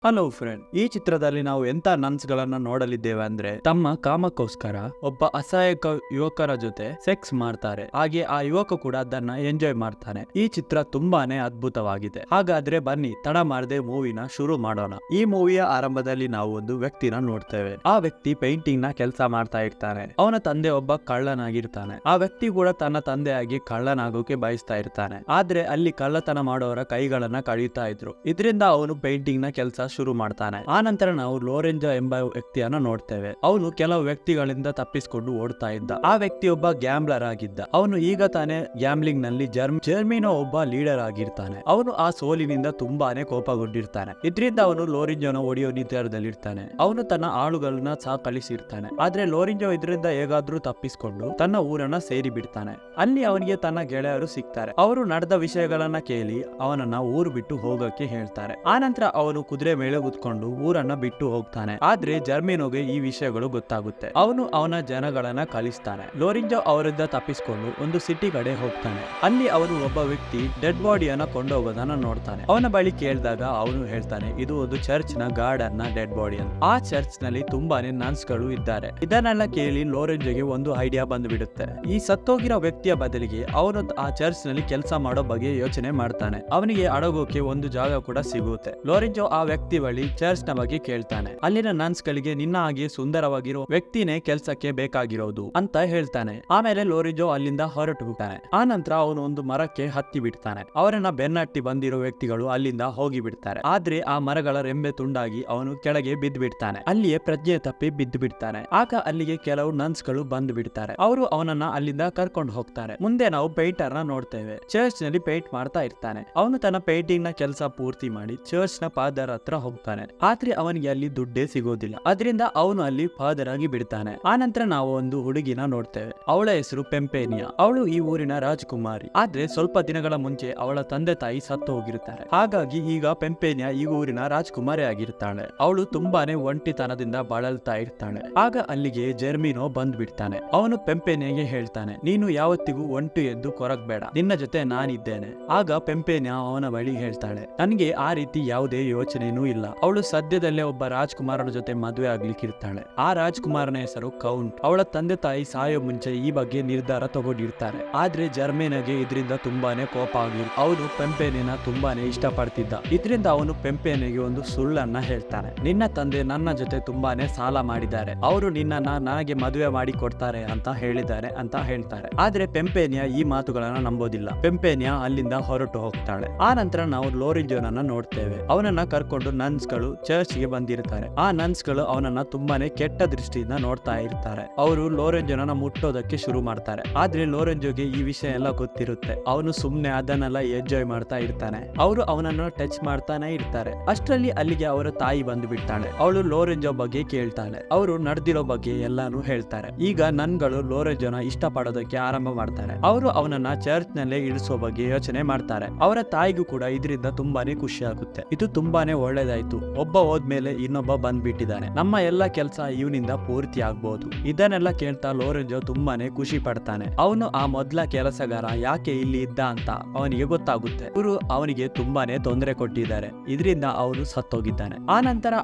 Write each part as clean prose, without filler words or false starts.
Hello friend, ಈ ಚಿತ್ರದಲ್ಲಿ ನಾವು ಎಂತ ನನ್ಸ್ ಗಳನ್ನ ನೋಡಲಿದ್ದೇವೆ ಅಂದ್ರೆ ತಮ್ಮ ಕಾಮಕ್ಕೋಸ್ಕರ ಒಬ್ಬ ಅಸಹಾಯಕ ಯುವಕರ ಜೊತೆ ಸೆಕ್ಸ್ ಮಾಡ್ತಾರೆ. ಹಾಗೆ ಆ ಯುವಕ ಕೂಡ ಅದನ್ನ ಎಂಜಾಯ್ ಮಾಡ್ತಾನೆ. ಈ ಚಿತ್ರ ತುಂಬಾನೇ ಅದ್ಭುತವಾಗಿದೆ. ಹಾಗಾದ್ರೆ ಬನ್ನಿ ತಡ ಮಾಡದೆ ಮೂವಿನ ಶುರು ಮಾಡೋಣ. ಈ ಮೂವಿಯ ಆರಂಭದಲ್ಲಿ ನಾವು ಒಂದು ವ್ಯಕ್ತಿನ ನೋಡ್ತೇವೆ. ಆ ವ್ಯಕ್ತಿ ಪೇಂಟಿಂಗ್ ನ ಕೆಲಸ ಮಾಡ್ತಾ ಇರ್ತಾನೆ. ಅವನ ತಂದೆ ಒಬ್ಬ ಕಳ್ಳನಾಗಿರ್ತಾನೆ. ಆ ವ್ಯಕ್ತಿ ಕೂಡ ತನ್ನ ತಂದೆಯಾಗಿ ಕಳ್ಳನಾಗೋಕೆ ಬಯಸ್ತಾ ಇರ್ತಾನೆ. ಆದ್ರೆ ಅಲ್ಲಿ ಕಳ್ಳತನ ಮಾಡೋರ ಕೈಗಳನ್ನ ಕಡಿಯುತ್ತಾ ಇದ್ರು. ಇದರಿಂದ ಅವನು ಪೇಂಟಿಂಗ್ ನ ಕೆಲಸ ಶುರು ಮಾಡ್ತಾನೆ. ಆ ನಂತರ ನಾವು ಲೋರೆಂಜೋ ಎಂಬ ವ್ಯಕ್ತಿಯನ್ನ ನೋಡ್ತೇವೆ. ಅವನು ಕೆಲವು ವ್ಯಕ್ತಿಗಳಿಂದ ತಪ್ಪಿಸಿಕೊಂಡು ಓಡ್ತಾ ಇದ್ದ. ಆ ವ್ಯಕ್ತಿ ಒಬ್ಬ ಗ್ಯಾಮ್ಲರ್ ಆಗಿದ್ದ. ಅವನು ಈಗ ತಾನೇ ಗ್ಯಾಮ್ಲಿಂಗ್ ನಲ್ಲಿ ಜರ್ಮಿನೋ ಒಬ್ಬ ಲೀಡರ್ ಆಗಿರ್ತಾನೆ. ಅವನು ಆ ಸೋಲಿನಿಂದ ತುಂಬಾನೇ ಕೋಪಗೊಂಡಿರ್ತಾನೆ. ಇದರಿಂದ ಅವನು ಲೋರೆಂಜೋನ ಒಡೆಯೋ ನಿರ್ಧಾರದಲ್ಲಿರ್ತಾನೆ. ಅವನು ತನ್ನ ಆಳುಗಳನ್ನ ಸಹ ಕಳಿಸಿರ್ತಾನೆ. ಆದ್ರೆ ಲೋರೆಂಜೋ ಇದರಿಂದ ಹೇಗಾದ್ರೂ ತಪ್ಪಿಸಿಕೊಂಡು ತನ್ನ ಊರನ್ನ ಸೇರಿ ಬಿಡ್ತಾನೆ. ಅಲ್ಲಿ ಅವನಿಗೆ ತನ್ನ ಗೆಳೆಯರು ಸಿಗ್ತಾರೆ. ಅವರು ನಡೆದ ವಿಷಯಗಳನ್ನ ಕೇಳಿ ಅವನನ್ನ ಊರು ಬಿಟ್ಟು ಹೋಗಕ್ಕೆ ಹೇಳ್ತಾರೆ. ಆ ನಂತರ ಅವನು ಕುದುರೆ ಮೇಲೆ ಕುತ್ಕೊಂಡು ಊರನ್ನ ಬಿಟ್ಟು ಹೋಗ್ತಾನೆ. ಆದ್ರೆ ಜರ್ಮಿನೋಗೆ ಈ ವಿಷಯಗಳು ಗೊತ್ತಾಗುತ್ತೆ. ಅವನು ಅವನ ಜನಗಳನ್ನ ಕಳಿಸ್ತಾನೆ. ಲೋರೆಂಜೋ ಅವರಿಂದ ತಪ್ಪಿಸಿಕೊಂಡು ಒಂದು ಸಿಟಿ ಕಡೆ ಹೋಗ್ತಾನೆ. ಅಲ್ಲಿ ಅವನು ಒಬ್ಬ ವ್ಯಕ್ತಿ ಡೆಡ್ ಬಾಡಿಯನ್ನ ಕೊಂಡೋಗೋದನ್ನ ನೋಡ್ತಾನೆ. ಅವನ ಬಳಿ ಕೇಳಿದಾಗ ಅವನು ಹೇಳ್ತಾನೆ, ಇದು ಒಂದು ಚರ್ಚ್ ನ ಗಾರ್ಡನ್ ನ ಡೆಡ್ ಬಾಡಿ ಅಂತ. ಆ ಚರ್ಚ್ ನಲ್ಲಿ ತುಂಬಾನೇ ನನ್ಸ್ ಗಳು ಇದ್ದಾರೆ. ಇದನ್ನೆಲ್ಲ ಕೇಳಿ ಲೋರೆಂಜೋಗೆ ಒಂದು ಐಡಿಯಾ ಬಂದ್ಬಿಡುತ್ತೆ. ಈ ಸತ್ತೋಗಿರೋ ವ್ಯಕ್ತಿಯ ಬದಲಿಗೆ ಅವನು ಆ ಚರ್ಚ್ ನಲ್ಲಿ ಕೆಲಸ ಮಾಡೋ ಬಗ್ಗೆ ಯೋಚನೆ ಮಾಡ್ತಾನೆ. ಅವನಿಗೆ ಅಡಗೋಕೆ ಒಂದು ಜಾಗ ಕೂಡ ಸಿಗುತ್ತೆ. ಲೋರೆಂಜೋ ಆ ವ್ಯಕ್ತಿ ಬಳಿ ಚರ್ಚ್ ನ ಬಗ್ಗೆ ಕೇಳ್ತಾನೆ. ಅಲ್ಲಿನ ನನ್ಸ್ ಗಳಿಗೆ ನಿನ್ನ ಹಾಗೆ ಸುಂದರವಾಗಿರೋ ವ್ಯಕ್ತಿನೇ ಕೆಲ್ಸಕ್ಕೆ ಬೇಕಾಗಿರೋದು ಅಂತ ಹೇಳ್ತಾನೆ. ಆಮೇಲೆ ಲೋರೆಂಜೋ ಅಲ್ಲಿಂದ ಹೊರಟು ಹೋಗ್ತಾನೆ. ಆ ನಂತರ ಅವನು ಒಂದು ಮರಕ್ಕೆ ಹತ್ತಿ ಬಿಡ್ತಾನೆ. ಅವರನ್ನ ಬೆನ್ನಟ್ಟಿ ಬಂದಿರೋ ವ್ಯಕ್ತಿಗಳು ಅಲ್ಲಿಂದ ಹೋಗಿ ಬಿಡ್ತಾರೆ. ಆದ್ರೆ ಆ ಮರಗಳ ರೆಂಬೆ ತುಂಡಾಗಿ ಅವನು ಕೆಳಗೆ ಬಿದ್ದು ಬಿಡ್ತಾನೆ. ಅಲ್ಲಿಯೇ ಪ್ರಜ್ಞೆ ತಪ್ಪಿ ಬಿದ್ದು ಬಿಡ್ತಾನೆ. ಆಗ ಅಲ್ಲಿಗೆ ಕೆಲವು ನನ್ಸ್ ಗಳು ಬಂದು ಬಿಡ್ತಾರೆ. ಅವರು ಅವನನ್ನ ಅಲ್ಲಿಂದ ಕರ್ಕೊಂಡು ಹೋಗ್ತಾರೆ. ಮುಂದೆ ನಾವು ಪೇಂಟರ್ ನ ನೋಡ್ತೇವೆ. ಚರ್ಚ್ ನಲ್ಲಿ ಪೇಂಟ್ ಮಾಡ್ತಾ ಇರ್ತಾನೆ. ಅವನು ತನ್ನ ಪೇಂಟಿಂಗ್ ನ ಕೆಲಸ ಪೂರ್ತಿ ಮಾಡಿ ಚರ್ಚ್ ನ ಫಾದರ್ ಹತ್ರ ಹೋಗ್ತಾನೆ. ಆದ್ರೆ ಅವನಿಗೆ ಅಲ್ಲಿ ದುಡ್ಡೇ ಸಿಗೋದಿಲ್ಲ. ಅದರಿಂದ ಅವನು ಅಲ್ಲಿ ಫಾದರ್ ಆಗಿ ಬಿಡ್ತಾನೆ. ಆ ನಂತರ ನಾವು ಒಂದು ಹುಡುಗಿನ ನೋಡ್ತೇವೆ. ಅವಳ ಹೆಸರು ಪೆಂಪೇನಿಯಾ. ಅವಳು ಈ ಊರಿನ ರಾಜಕುಮಾರಿ. ಆದ್ರೆ ಸ್ವಲ್ಪ ದಿನಗಳ ಮುಂಚೆ ಅವಳ ತಂದೆ ತಾಯಿ ಸತ್ತು ಹೋಗಿರುತ್ತಾರೆ. ಹಾಗಾಗಿ ಈಗ ಪೆಂಪೇನಿಯಾ ಈ ಊರಿನ ರಾಜಕುಮಾರಿ ಆಗಿರ್ತಾಳೆ. ಅವಳು ತುಂಬಾನೇ ಒಂಟಿತನದಿಂದ ಬಳಲ್ತಾ ಇರ್ತಾಳೆ. ಆಗ ಅಲ್ಲಿಗೆ ಜರ್ಮಿನೋ ಬಂದ್ ಬಿಡ್ತಾನೆ. ಅವನು ಪೆಂಪೇನಿಯಾಗೆ ಹೇಳ್ತಾನೆ, ನೀನು ಯಾವತ್ತಿಗೂ ಒಂಟು ಎದ್ದು ಕೊರಗಬೇಡ, ನಿನ್ನ ಜೊತೆ ನಾನಿದ್ದೇನೆ. ಆಗ ಪೆಂಪೇನಿಯಾ ಅವನ ಬಳಿ ಹೇಳ್ತಾಳೆ, ನನಗೆ ಆ ರೀತಿ ಯಾವುದೇ ಯೋಚನೆನೂ ಇಲ್ಲ. ಅವಳು ಸದ್ಯದಲ್ಲೇ ಒಬ್ಬ ರಾಜ್ಕುಮಾರನ ಜೊತೆ ಮದುವೆ ಆಗ್ಲಿಕ್ಕಿರ್ತಾಳೆ. ಆ ರಾಜ್ಕುಮಾರನ ಹೆಸರು ಕೌಂಟ್. ಅವಳ ತಂದೆ ತಾಯಿ ಸಾಯೋ ಮುಂಚೆ ಈ ಬಗ್ಗೆ ನಿರ್ಧಾರ ತಗೊಂಡಿರ್ತಾರೆ. ಆದ್ರೆ ಜರ್ಮೇನಗೆ ಇದರಿಂದ ತುಂಬಾನೇ ಕೋಪ ಆಗಿಲ್ಲ. ಅವನು ಪೆಂಪೇನಿಯನ್ನ ತುಂಬಾನೇ ಇಷ್ಟಪಡ್ತಿದ್ದ. ಇದರಿಂದ ಅವನು ಪೆಂಪೇನಿಗೆ ಒಂದು ಸುಳ್ಳನ್ನ ಹೇಳ್ತಾನೆ. ನಿನ್ನ ತಂದೆ ನನ್ನ ಜೊತೆ ತುಂಬಾನೇ ಸಾಲ ಮಾಡಿದ್ದಾರೆ, ಅವರು ನಿನ್ನನ್ನ ನನಗೆ ಮದುವೆ ಮಾಡಿ ಕೊಡ್ತಾರೆ ಅಂತ ಹೇಳಿದ್ದಾರೆ ಅಂತ ಹೇಳ್ತಾರೆ. ಆದ್ರೆ ಪೆಂಪೇನಿಯಾ ಈ ಮಾತುಗಳನ್ನ ನಂಬೋದಿಲ್ಲ. ಪೆಂಪೇನಿಯಾ ಅಲ್ಲಿಂದ ಹೊರಟು ಹೋಗ್ತಾಳೆ. ಆ ನಂತರ ನಾವು ಲೋರೆಂಜೋನನ್ನ ನೋಡ್ತೇವೆ. ಅವನನ್ನ ಕರ್ಕೊಂಡು ನನ್ಸ್ ಗಳು ಚರ್ಚ್ ಗೆ ಬಂದಿರ್ತಾರೆ. ಆ ನನ್ಸ್ ಗಳು ಅವನನ್ನ ತುಂಬಾನೇ ಕೆಟ್ಟ ದೃಷ್ಟಿಯಿಂದ ನೋಡ್ತಾ ಇರ್ತಾರೆ. ಅವರು ಲೋರೆಂಜೋನನ್ನ ಮುಟ್ಟೋದಕ್ಕೆ ಶುರು ಮಾಡ್ತಾರೆ. ಆದ್ರೆ ಲೋರೆಂಜೋಗೆ ಈ ವಿಷಯ ಎಲ್ಲ ಗೊತ್ತಿರುತ್ತೆ. ಅವನು ಸುಮ್ನೆ ಅದನ್ನೆಲ್ಲ ಎಂಜಾಯ್ ಮಾಡ್ತಾ ಇರ್ತಾನೆ. ಅವರು ಅವನನ್ನ ಟಚ್ ಮಾಡ್ತಾನೆ ಇರ್ತಾರೆ. ಅಷ್ಟರಲ್ಲಿ ಅಲ್ಲಿಗೆ ಅವರ ತಾಯಿ ಬಂದು ಬಿಡ್ತಾಳೆ. ಅವಳು ಲೋರೆಂಜೋ ಬಗ್ಗೆ ಕೇಳ್ತಾಳೆ. ಅವರು ನಡೆದಿರೋ ಬಗ್ಗೆ ಎಲ್ಲಾನು ಹೇಳ್ತಾರೆ. ಈಗ ನನ್ಗಳು ಲೋರೆಂಜೋನ ಇಷ್ಟ ಪಡೋದಕ್ಕೆ ಆರಂಭ ಮಾಡ್ತಾರೆ. ಅವರು ಅವನನ್ನ ಚರ್ಚ್ ನಲ್ಲೇ ಇಳಿಸೋ ಬಗ್ಗೆ ಯೋಚನೆ ಮಾಡ್ತಾರೆ. ಅವರ ತಾಯಿಗೂ ಕೂಡ ಇದರಿಂದ ತುಂಬಾನೇ ಖುಷಿ ಆಗುತ್ತೆ. ಇದು ತುಂಬಾನೇ ಒಳ್ಳೇದಾಯ್ತು, ಒಬ್ಬ ಹೋದ್ಮೇಲೆ ಇನ್ನೊಬ್ಬ ಬಂದ್ಬಿಟ್ಟಿದ್ದಾನೆ, ನಮ್ಮ ಎಲ್ಲ ಕೆಲಸ ಇವನಿಂದ ಪೂರ್ತಿ ಆಗ್ಬಹುದು. ಇದನ್ನೆಲ್ಲ ಕೇಳ್ತಾ ಲೋರೆಂಜೋ ತುಂಬಾನೇ ಖುಷಿ ಪಡ್ತಾನೆ. ಅವನು ಆ ಮೊದಲ ಕೆಲಸಗಾರ ಯಾಕೆ ಇಲ್ಲಿ ಇದ್ದ ಅಂತ ಅವನಿಗೆ ಗೊತ್ತಾಗುತ್ತೆ. ಇವರು ಅವನಿಗೆ ತುಂಬಾನೇ ತೊಂದರೆ ಕೊಟ್ಟಿದ್ದಾರೆ. ಇದರಿಂದ ಅವನು ಸತ್ತೋಗಿದ್ದಾನೆ. ಆ ನಂತರ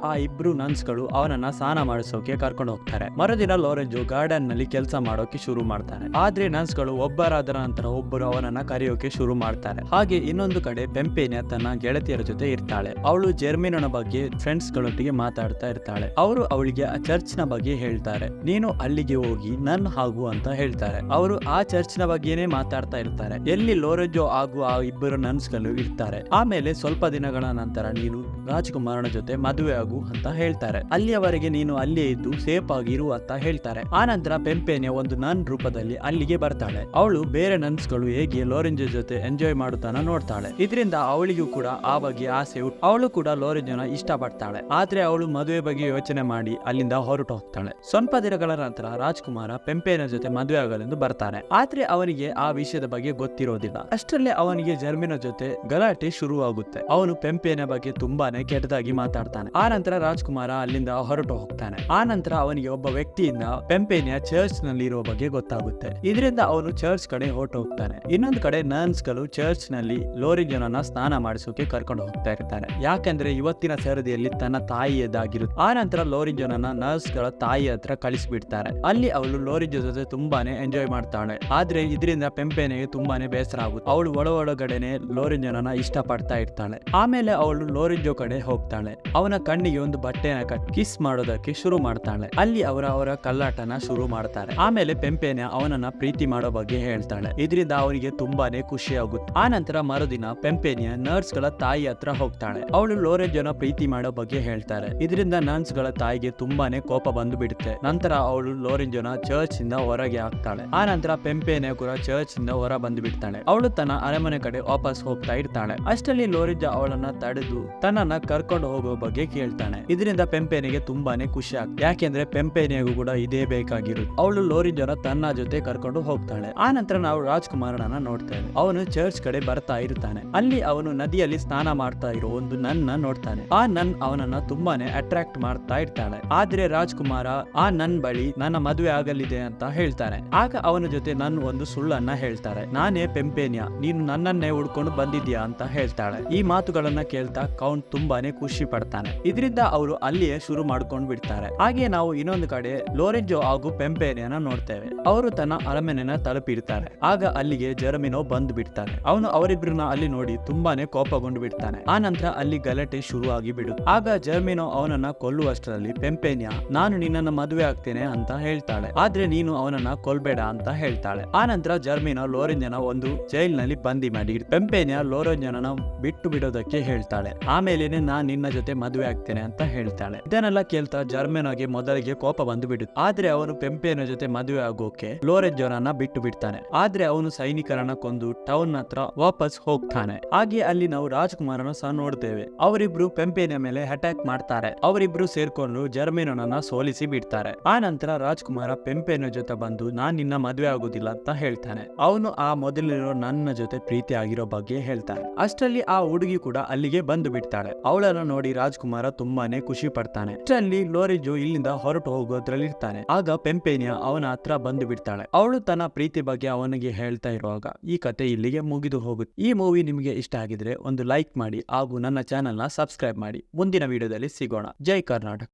ಆ ಇಬ್ರು ನನ್ಸ್ ಗಳು ಅವನನ್ನ ಸ್ನಾನ ಮಾಡಿಸೋಕೆ ಕರ್ಕೊಂಡು ಹೋಗ್ತಾರೆ. ಮರುದಿನ ಲೋರೆಂಜೋ ಗಾರ್ಡನ್ ನಲ್ಲಿ ಕೆಲಸ ಮಾಡೋಕೆ ಶುರು ಮಾಡ್ತಾನೆ. ಆದ್ರೆ ನನ್ಸ್ ಗಳು ಒಬ್ಬರಾದ ನಂತರ ಒಬ್ಬರು ಅವನನ್ನ ಕರೆಯೋಕೆ ಶುರು ಮಾಡ್ತಾರೆ. ಹಾಗೆ ಇನ್ನೊಂದು ಕಡೆ ಪೆಂಪೇನಿಯಾ ತನ್ನ ಗೆಳತಿಯರ ಜೊತೆ ಇರ್ತಾಳೆ. ಅವಳು ಜರ್ಮಿನೋನ ಬಗ್ಗೆ ಫ್ರೆಂಡ್ಸ್ ಗಳೊಟ್ಟಿಗೆ ಮಾತಾಡ್ತಾ ಇರ್ತಾಳೆ. ಅವರು ಅವಳಿಗೆ ಆ ಚರ್ಚ್ ನ ಬಗ್ಗೆ ಹೇಳ್ತಾರೆ. ನೀನು ಅಲ್ಲಿಗೆ ಹೋಗಿ ನನ್ ಹಾಗೂ ಅಂತ ಹೇಳ್ತಾರೆ. ಅವರು ಆ ಚರ್ಚ್ ನ ಬಗ್ಗೆನೇ ಮಾತಾಡ್ತಾ ಇರ್ತಾರೆ. ಎಲ್ಲಿ ಲೋರೆಂಜೋ ಹಾಗೂ ಆ ಇಬ್ಬರು ನನ್ಸ್ ಗಳು ಇರ್ತಾರೆ. ಆಮೇಲೆ ಸ್ವಲ್ಪ ದಿನಗಳ ನಂತರ ನೀನು ರಾಜಕುಮಾರನ ಜೊತೆ ಮದುವೆ ಆಗು ಅಂತ ಹೇಳ್ತಾರೆ. ಅಲ್ಲಿಯವರೆಗೆ ನೀನು ಅಲ್ಲೇ ಇದ್ದು ಸೇಫ್ ಆಗಿರು ಅಂತ ಹೇಳ್ತಾರೆ. ಆ ನಂತರ ಪೆಂಪೇನಿಯಾ ಒಂದು ನನ್ ರೂಪದಲ್ಲಿ ಅಲ್ಲಿಗೆ ಬರ್ತಾಳೆ. ಅವಳು ಬೇರೆ ನನ್ಸ್ ಗಳು ಹೇಗೆ ಲೋರೆಂಜೋ ಜೊತೆ ಎಂಜಾಯ್ ಮಾಡುತ್ತಾನ ನೋಡ್ತಾಳೆ. ಇದರಿಂದ ಅವಳಿಗೂ ಕೂಡ ಆ ಬಗ್ಗೆ ಆಸೆ ಅವಳು ಕೂಡ ಲೋರೆಂಜೋನ ಇಷ್ಟ ಪಡ್ತಾಳೆ. ಆದ್ರೆ ಅವಳು ಮದುವೆ ಬಗ್ಗೆ ಯೋಚನೆ ಮಾಡಿ ಅಲ್ಲಿಂದ ಹೊರಟು ಹೋಗ್ತಾಳೆ. ಸ್ವಲ್ಪ ದಿನಗಳ ನಂತರ ರಾಜ್ಕುಮಾರ ಪೆಂಪೇನ ಜೊತೆ ಮದುವೆ ಆಗಲೆಂದು ಬರ್ತಾನೆ. ಆದ್ರೆ ಅವನಿಗೆ ಆ ವಿಷಯದ ಬಗ್ಗೆ ಗೊತ್ತಿರೋದಿಲ್ಲ. ಅಷ್ಟರಲ್ಲೇ ಅವನಿಗೆ ಜರ್ಮಿನ ಜೊತೆ ಗಲಾಟೆ ಶುರುವಾಗುತ್ತೆ. ಅವನು ಪೆಂಪೇನ ಬಗ್ಗೆ ತುಂಬಾನೇ ಕೆಟ್ಟದಾಗಿ ಮಾತಾಡ್ತಾನೆ. ಆ ನಂತರ ರಾಜ್ಕುಮಾರ ಅಲ್ಲಿಂದ ಹೊರಟು ಹೋಗ್ತಾನೆ. ಆ ನಂತರ ಅವನಿಗೆ ಒಬ್ಬ ವ್ಯಕ್ತಿಯಿಂದ ಪೆಂಪೇನಿಯಾ ಚರ್ಚ್ ನಲ್ಲಿ ಇರುವ ಬಗ್ಗೆ ಗೊತ್ತಾಗುತ್ತೆ. ಇದರಿಂದ ಅವನು ಚರ್ಚ್ ಕಡೆ ಹೊರಟು ಹೋಗ್ತಾನೆ. ಇನ್ನೊಂದು ಕಡೆ ನರ್ಸ್ ಗಳು ಚರ್ಚ್ ನಲ್ಲಿ ಲೋರೆಂಜೋನನ್ನ ಸ್ನಾನ ಮಾಡಿಸೋಕೆ ಕರ್ಕೊಂಡು ಹೋಗ್ತಾ ಇರ್ತಾರೆ. ಯಾಕಂದ್ರೆ ಇವತ್ತಿನ ಸರದಿಯಲ್ಲಿ ತನ್ನ ತಾಯಿಯದಾಗಿರುತ್ತೆ. ಆ ನಂತರ ಲೋರಿಂಜೋನನ್ನ ನರ್ಸ್ ಗಳ ತಾಯಿ ಹತ್ರ ಕಳಿಸಿಬಿಡ್ತಾರೆ. ಅಲ್ಲಿ ಅವಳು ಲೋರಿಂಜೋ ಜೊತೆ ತುಂಬಾನೇ ಎಂಜಾಯ್ ಮಾಡ್ತಾಳೆ. ಆದ್ರೆ ಇದರಿಂದ ಪೆಂಪೆನಿಗೆ ತುಂಬಾನೇ ಬೇಸರ ಆಗುತ್ತೆ. ಅವಳು ಒಳಗಡೆನೆ ಲೋರಿಂಜೋನನ್ನ ಇಷ್ಟ ಪಡ್ತಾ ಇರ್ತಾಳೆ. ಆಮೇಲೆ ಅವಳು ಲೋರಿಂಜೋ ಕಡೆ ಹೋಗ್ತಾಳೆ. ಅವನ ಕಣ್ಣಿಗೆ ಒಂದು ಬಟ್ಟೆನ ಕಟ್ಟಿ ಕಿಸ್ ಮಾಡೋದಕ್ಕೆ ಶುರು ಮಾಡ್ತಾಳೆ. ಅಲ್ಲಿ ಅವರ ಕಲ್ಲಾಟನ ಶುರು ಮಾಡ್ತಾರೆ. ಆಮೇಲೆ ಪೆಂಪೆನಿಯ ಅವನನ್ನ ಪ್ರೀತಿ ಮಾಡೋ ಬಗ್ಗೆ ಹೇಳ್ತಾಳೆ. ಇದರಿಂದ ಅವನಿಗೆ ತುಂಬಾನೇ ಖುಷಿ ಆಗುತ್ತೆ. ಆ ನಂತರ ಮರುದಿನ ಪೆಂಪೆನಿಯ ನರ್ಸ್ ಗಳ ತಾಯಿ ಹತ್ರ ಹೋಗ್ತಾಳೆ. ಅವಳು ಲೋರೆಂಜೋನ ಪ್ರೀತಿ ಮಾಡೋ ಬಗ್ಗೆ ಹೇಳ್ತಾರೆ. ಇದರಿಂದ ನರ್ಸ್ ಗಳ ತಾಯಿಗೆ ತುಂಬಾನೇ ಕೋಪ ಬಂದು ಬಿಡುತ್ತೆ. ನಂತರ ಅವಳು ಲೋರೆಂಜೋನ ಚರ್ಚ್ ಇಂದ ಹೊರಗೆ ಹಾಕ್ತಾಳೆ. ಆ ನಂತರ ಪೆಂಪೆನಿಯ ಕೂಡ ಚರ್ಚ್ ಇಂದ ಹೊರ ಬಂದು ಬಿಡ್ತಾಳೆ. ಅವಳು ತನ್ನ ಅರಮನೆ ಕಡೆ ವಾಪಸ್ ಹೋಗ್ತಾ ಇರ್ತಾಳೆ. ಅಷ್ಟರಲ್ಲಿ ಲೋರೆಂಜೋ ಅವಳನ್ನ ತಡೆದು ತನ್ನನ್ನ ಕರ್ಕೊಂಡು ಹೋಗೋ ಬಗ್ಗೆ ಕೇಳ್ತಾನೆ. ಇದರಿಂದ ಪೆಂಪೆನಿಗೆ ತುಂಬಾನೇ ಖುಷಿ ಆಗ್ತದೆ. ಯಾಕೆಂದ್ರೆ ಪೆಂಪೆನಿಗೂ ಕೂಡ ಇದೇ ಬೇಕಾಗಿರುತ್ತೆ. ಅವಳು ಲೋರೆಂಜೋನ ತನ್ನ ಜೊತೆ ಕರ್ಕೊಂಡು ಹೋಗ್ತಾಳೆ. ಆ ನಂತರ ನಾವು ರಾಜ್ಕುಮಾರನನ್ನ ನೋಡ್ತೇವೆ. ಅವನು ಚರ್ಚ್ ಕಡೆ ಬರ್ತಾ ಇರ್ತಾನೆ. ಅಲ್ಲಿ ಅವನು ನದಿಯಲ್ಲಿ ಸ್ನಾನ ಮಾಡ್ತಾ ಇರೋ ಒಂದು ನನ್ನ ನೋಡ್ತಾನೆ. ಆ ನನ್ ಅವನನ್ನ ತುಂಬಾನೇ ಅಟ್ರಾಕ್ಟ್ ಮಾಡ್ತಾ ಇರ್ತಾಳೆ. ಆದ್ರೆ ರಾಜ್ಕುಮಾರ ಆ ನನ್ ಬಳಿ ನನ್ನ ಮದುವೆ ಆಗಲಿದೆ ಅಂತ ಹೇಳ್ತಾನೆ. ಆಗ ಅವನ ಜೊತೆ ನನ್ ಒಂದು ಸುಳ್ಳನ್ನ ಹೇಳ್ತಾರೆ. ನಾನೇ ಪೆಂಪೆನಿಯ, ನೀನು ನನ್ನನ್ನೇ ಹುಡ್ಕೊಂಡು ಬಂದಿದ್ಯಾ ಅಂತ ಹೇಳ್ತಾಳೆ. ಈ ಮಾತುಗಳನ್ನ ಕೇಳ್ತಾ ಕೌಂಟ್ ತುಂಬಾನೇ ಖುಷಿ ಪಡ್ತಾನೆ. ಇದರಿಂದ ಅವರು ಅಲ್ಲಿಯೇ ಶುರು ಮಾಡ್ಕೊಂಡು ಬಿಡ್ತಾರೆ. ಹಾಗೆ ನಾವು ಇನ್ನೊಂದು ಕಡೆ ಲೋರೆಂಜೋ ಹಾಗೂ ಪೆಂಪೆನಿಯನ್ನ ನೋಡ್ತೇವೆ. ಅವರು ತನ್ನ ಅರಮನೆನ ತಲುಪಿರ್ತಾರೆ. ಆಗ ಅಲ್ಲಿಗೆ ಜರ್ಮಿನೋ ಬಂದು ಬಿಡ್ತಾನೆ. ಅವನು ಅವರಿಬ್ರನ್ನ ಅಲ್ಲಿ ನೋಡಿ ತುಂಬಾನೇ ಕೋಪಗೊಂಡು ಬಿಡ್ತಾನೆ. ಆ ನಂತರ ಅಲ್ಲಿ ಗಲಾಟೆ ಶುರು ಆಗಿ ಬಿಡುತ್ತೆ. ಆಗ ಜರ್ಮಿನೋ ಅವನನ್ನ ಕೊಲ್ಲುವಷ್ಟರಲ್ಲಿ ಪೆಂಪೆನಿಯ ನಾನು ನಿನ್ನನ್ನ ಮದುವೆ ಆಗ್ತೇನೆ ಅಂತ ಹೇಳ್ತಾಳೆ. ಆದ್ರೆ ನೀನು ಅವನನ್ನ ಕೊಲ್ಬೇಡ ಅಂತ ಹೇಳ್ತಾಳೆ. ಆ ನಂತರ ಜರ್ಮಿನೋ ಲೋರೆಂಜೋನ ಒಂದು ಜೈಲ್ ನಲ್ಲಿ ಬಂದಿ ಮಾಡಿ ಪೆಂಪೆನಿಯ ಲೋರೆಂಜೋನನ್ನ ಬಿಟ್ಟು ಬಿಡೋದಕ್ಕೆ ಹೇಳ್ತಾಳೆ. ಆಮೇಲೆನೆ ನಾನ್ ನಿನ್ನ ಜೊತೆ ಮದುವೆ ಆಗ್ತೇನೆ ಅಂತ ಹೇಳ್ತಾಳೆ. ಇದನ್ನೆಲ್ಲ ಕೇಳ್ತಾ ಜರ್ಮಿನೋಗೆ ಮೊದಲಿಗೆ ಕೋಪ ಬಂದು ಬಿಡುತ್ತೆ. ಆದ್ರೆ ಅವನು ಪೆಂಪೆನಿಯ ಜೊತೆ ಮದುವೆ ಆಗೋಕೆ ಲೋರೆಂಜೋನನ್ನ ಬಿಟ್ಟು ಬಿಡ್ತಾನೆ. ಆದ್ರೆ ಅವನು ಸೈನಿಕರನ್ನ ಕೊಂದು ಟೌನ್ ಹತ್ರ ವಾಪಸ್ ಹೋಗ್ತಾನೆ. ಹಾಗೆ ಅಲ್ಲಿ ನಾವು ರಾಜ್ಕುಮಾರನ ಸಹ ನೋಡ್ತೇವೆ. ಅವರಿಬ್ರು ಪೆಂಪೆನಿಯ ಮೇಲೆ ಅಟ್ಯಾಕ್ ಮಾಡ್ತಾರೆ. ಅವರಿಬ್ರು ಸೇರ್ಕೊಂಡು ಜರ್ಮಿನೋನನ್ನ ಸೋಲಿಸಿ ಬಿಡ್ತಾರೆ. ಆ ನಂತರ ರಾಜ್ಕುಮಾರ ಪೆಂಪೆನಿಯ ಜೊತೆ ಬಂದು ನಾನ್ ನಿನ್ನ ಮದುವೆ ಆಗೋದಿಲ್ಲ ಅಂತ ಹೇಳ್ತಾನೆ. ಅವನು ಆ ಮೊದಲಿರೋ ನನ್ನ ಜೊತೆ ಪ್ರೀತಿ ಆಗಿರೋ ಬಗ್ಗೆ ಹೇಳ್ತಾನೆ. ಅಷ್ಟರಲ್ಲಿ ಆ ಹುಡುಗಿ ಕೂಡ ಅಲ್ಲಿಗೆ ಬಂದು ಬಿಡ್ತಾಳೆ. ಅವಳನ್ನು ನೋಡಿ ರಾಜ್ಕುಮಾರ ತುಂಬಾನೇ ಖುಷಿ ಪಡ್ತಾನೆ. ಅಷ್ಟರಲ್ಲಿ ಲೋರೆಂಜೋ ಇಲ್ಲಿಂದ ಹೊರಟು ಹೋಗೋದ್ರಲ್ಲಿ ಇರ್ತಾನೆ. ಆಗ ಪೆಂಪೆನಿಯ ಅವನ ಹತ್ರ ಬಂದು ಬಿಡ್ತಾಳೆ. ಅವಳು ತನ್ನ ಪ್ರೀತಿ ಬಗ್ಗೆ ಅವನಿಗೆ ಹೇಳ್ತಾ ಇರುವಾಗ ಈ ಕತೆ ಇಲ್ಲಿಗೆ ಮುಗಿದು ಹೋಗುತ್ತೆ. ಈ ಮೂವಿ ನಿಮಗೆ ಇಷ್ಟ ಆಗಿದ್ರೆ ಒಂದು ಲೈಕ್ ಮಾಡಿ ಹಾಗೂ ನನ್ನ ಚಾನೆಲ್ ನ ಸಬ್ಸ್ಕ್ರೈಬ್ ಮಾಡಿ. ಮುಂದಿನ ವಿಡಿಯೋದಲ್ಲಿ ಸಿಗೋಣ. ಜೈ ಕರ್ನಾಟಕ.